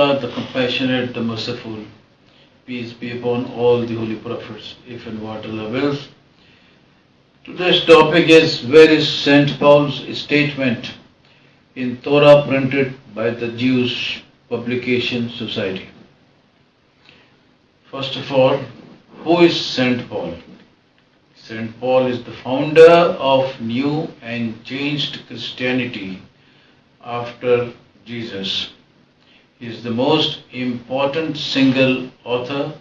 Allah, the Compassionate, the Merciful. Peace be upon all the holy prophets, if and what Allah wills. Today's topic is, where is St. Paul's statement in Torah printed by the Jewish Publication Society? First of all, who is St. Paul? St. Paul is the founder of new and changed Christianity after Jesus. He is the most important single author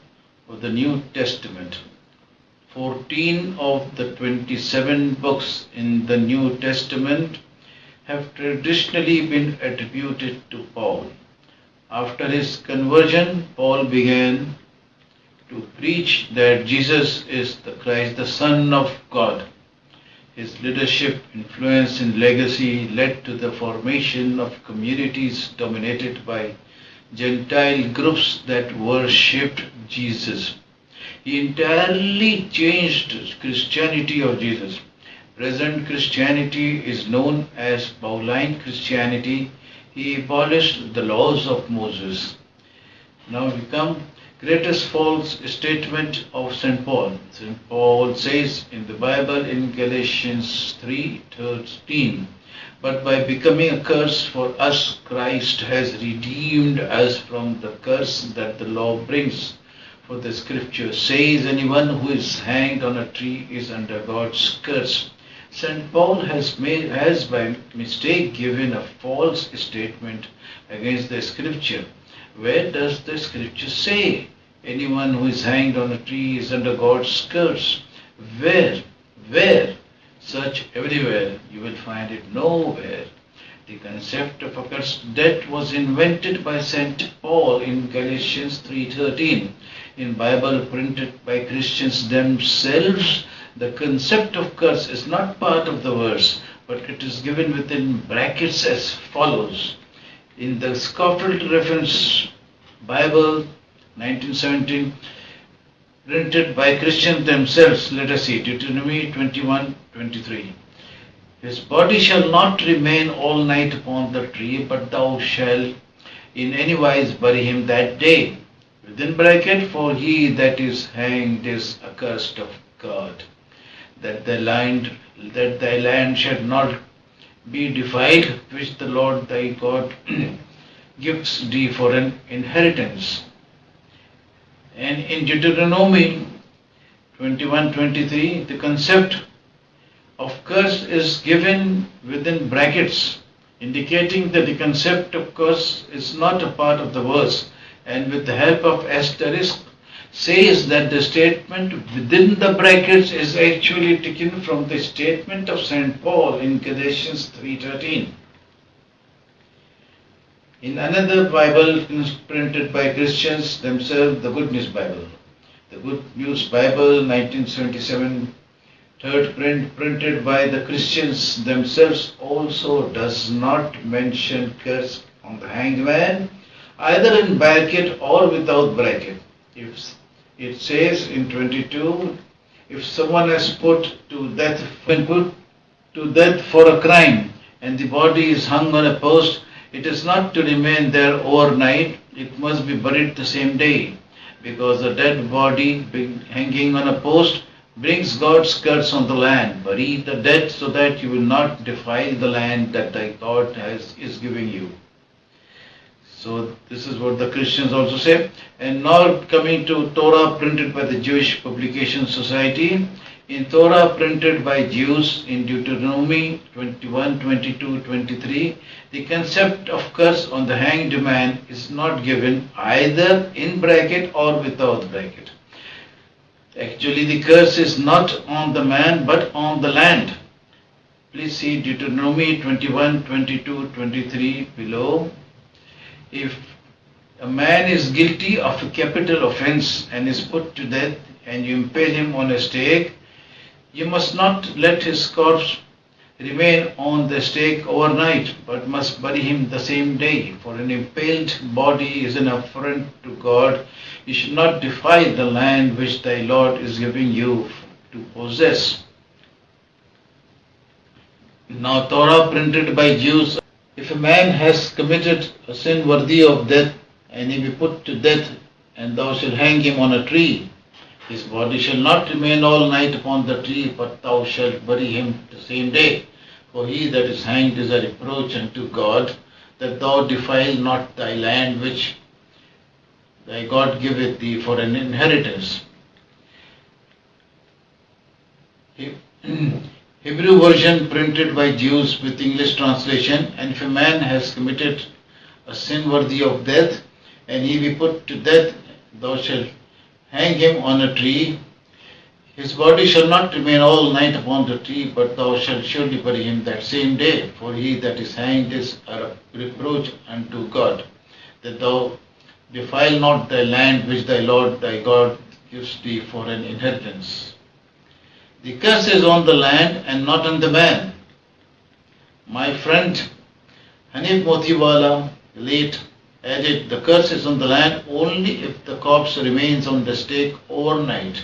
of the New Testament. 14 of the 27 books in the New Testament have traditionally been attributed to Paul. After his conversion, Paul began to preach that Jesus is the Christ, the Son of God. His leadership, influence, and legacy led to the formation of communities dominated by Gentile groups that worshipped Jesus. He entirely changed Christianity of Jesus. Present Christianity is known as Pauline Christianity. He abolished the laws of Moses. Now we come greatest false statement of St. Paul. St. Paul says in the Bible in Galatians 3:13, "But by becoming a curse for us, Christ has redeemed us from the curse that the law brings. For the scripture says, anyone who is hanged on a tree is under God's curse." St. Paul has by mistake given a false statement against the scripture. Where does the scripture say anyone who is hanged on a tree is under God's curse? Where? Search everywhere. You will find it nowhere. The concept of accursed death was invented by St. Paul in Galatians 3:13. In Bible printed by Christians themselves, the concept of curse is not part of the verse, but it is given within brackets as follows. In the Scofield Reference Bible 1917, printed by Christians themselves, let us see, Deuteronomy 21:23. "His body shall not remain all night upon the tree, but thou shalt in any wise bury him that day." Within bracket, "For he that is hanged is accursed of God, that thy land shall not be defiled, which the Lord thy God gives thee for an inheritance." And in Deuteronomy 21:23, the concept of curse is given within brackets, indicating that the concept of curse is not a part of the verse, and with the help of asterisk says that the statement within the brackets is actually taken from the statement of St. Paul in Galatians 3:13. In another Bible printed by Christians themselves, the Good News Bible. The Good News Bible 1977, third print, printed by the Christians themselves, also does not mention curse on the hanged man, either in bracket or without bracket. If it says in 22, if someone has put to death for a crime and the body is hung on a post, it is not to remain there overnight, it must be buried the same day, because a dead body hanging on a post brings God's curse on the land. Bury the dead so that you will not defile the land that thy God is giving you. So this is what the Christians also say. And now coming to Torah printed by the Jewish Publication Society. In Torah printed by Jews in Deuteronomy 21:22-23, the concept of curse on the hanged man is not given either in bracket or without bracket. Actually, the curse is not on the man but on the land. Please see Deuteronomy 21:22-23 below. If a man is guilty of a capital offense and is put to death and you impale him on a stake, you must not let his corpse remain on the stake overnight, but must bury him the same day. For an impaled body is an affront to God. You should not defile the land which thy Lord is giving you to possess. Now Torah printed by Jews. If a man has committed a sin worthy of death and he be put to death, and thou shalt hang him on a tree. His body shall not remain all night upon the tree, but thou shalt bury him the same day. For he that is hanged is a reproach unto God, that thou defile not thy land which thy God giveth thee for an inheritance. Hebrew version printed by Jews with English translation. And if a man has committed a sin worthy of death, and he be put to death, thou shalt hang him on a tree. His body shall not remain all night upon the tree, but thou shalt surely bury him that same day. For he that is hanged is a reproach unto God, that thou defile not thy land which thy Lord thy God gives thee for an inheritance. The curse is on the land and not on the man. My friend Hanif Motiwala, late, added, the curse is on the land only if the corpse remains on the stake overnight.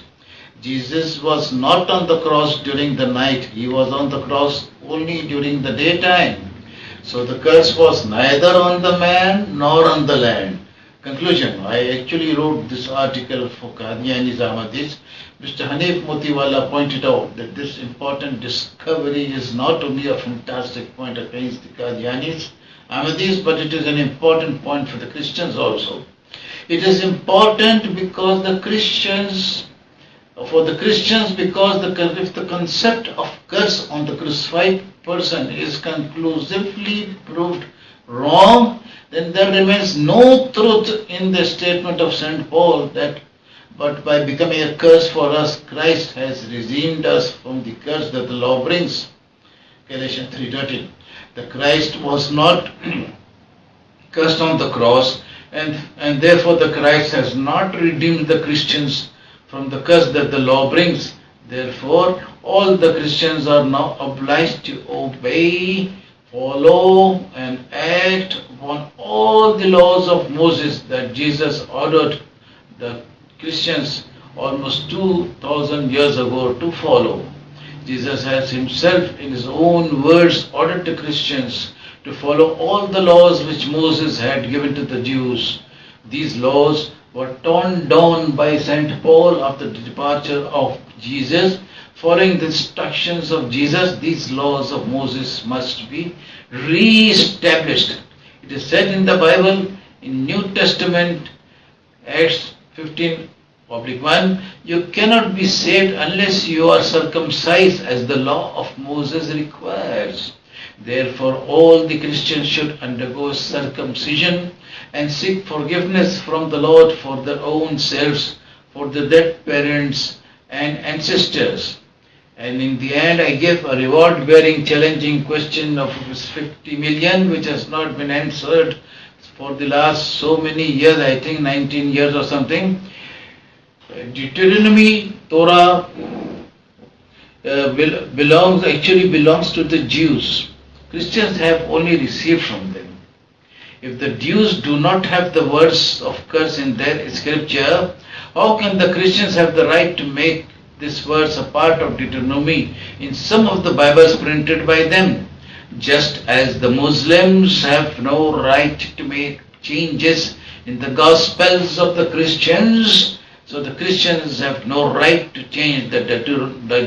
Jesus was not on the cross during the night. He was on the cross only during the daytime. So the curse was neither on the man nor on the land. Conclusion. I actually wrote this article for Qadiani's Ahmadis. Mr. Hanif Motiwala pointed out that this important discovery is not only a fantastic point against the Qadianis, Ahmadis, but it is an important point for the Christians also. It is important because for the Christians, because if the concept of curse on the crucified person is conclusively proved wrong, then there remains no truth in the statement of St. Paul that, but by becoming a curse for us, Christ has redeemed us from the curse that the law brings. Galatians 3:13. The Christ was not cursed on the cross, and therefore the Christ has not redeemed the Christians from the curse that the law brings. Therefore, all the Christians are now obliged to obey, follow, and act upon all the laws of Moses that Jesus ordered the Christians almost 2,000 years ago to follow. Jesus has himself, in his own words, ordered the Christians to follow all the laws which Moses had given to the Jews. These laws were torn down by St. Paul after the departure of Jesus. Following the instructions of Jesus, these laws of Moses must be re-established. It is said in the Bible, in New Testament, Acts 15:1, you cannot be saved unless you are circumcised as the law of Moses requires. Therefore, all the Christians should undergo circumcision and seek forgiveness from the Lord for their own selves, for their dead parents and ancestors. And in the end, I give a reward-bearing, challenging question of 50 million, which has not been answered for the last so many years, I think 19 years or something. Deuteronomy, Torah, belongs to the Jews. Christians have only received from them. If the Jews do not have the words of curse in their scripture, how can the Christians have the right to make this verse a part of Deuteronomy in some of the Bibles printed by them? Just as the Muslims have no right to make changes in the Gospels of the Christians, so the Christians have no right to change the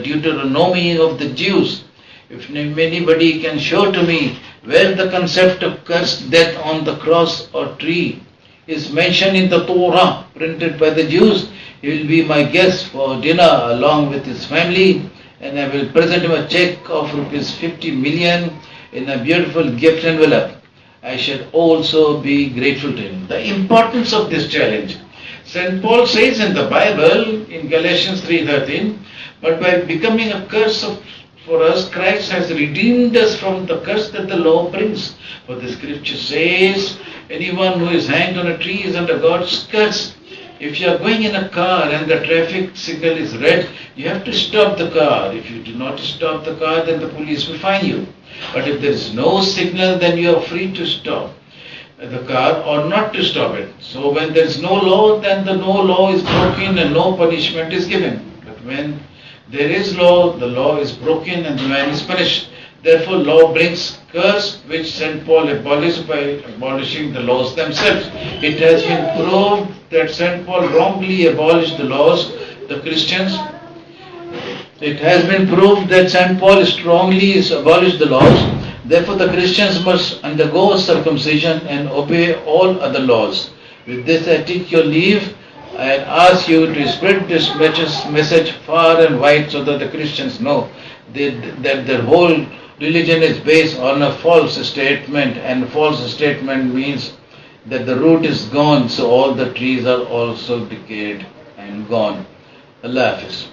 Deuteronomy of the Jews. If anybody can show to me where the concept of cursed death on the cross or tree is mentioned in the Torah printed by the Jews, he will be my guest for dinner along with his family, and I will present him a check of rupees 50 million in a beautiful gift envelope. I shall also be grateful to him. The importance of this challenge. St. Paul says in the Bible, in Galatians 3:13, but by becoming a curse for us, Christ has redeemed us from the curse that the law brings. For the scripture says, anyone who is hanged on a tree is under God's curse. If you are going in a car and the traffic signal is red, you have to stop the car. If you do not stop the car, then the police will fine you. But if there is no signal, then you are free to stop the car or not to stop it. So when there is no law, then the no law is broken and no punishment is given. But when there is law, the law is broken and the man is punished. Therefore, law brings curse, which St. Paul abolished by abolishing the laws themselves. It has been proved that St. Paul wrongly abolished the laws. The Christians, it has been proved that St. Paul strongly abolished the laws. Therefore, the Christians must undergo circumcision and obey all other laws. With this, I take your leave and ask you to spread this message far and wide so that the Christians know that their whole religion is based on a false statement, and false statement means that the root is gone, so all the trees are also decayed and gone. Allah Hafiz.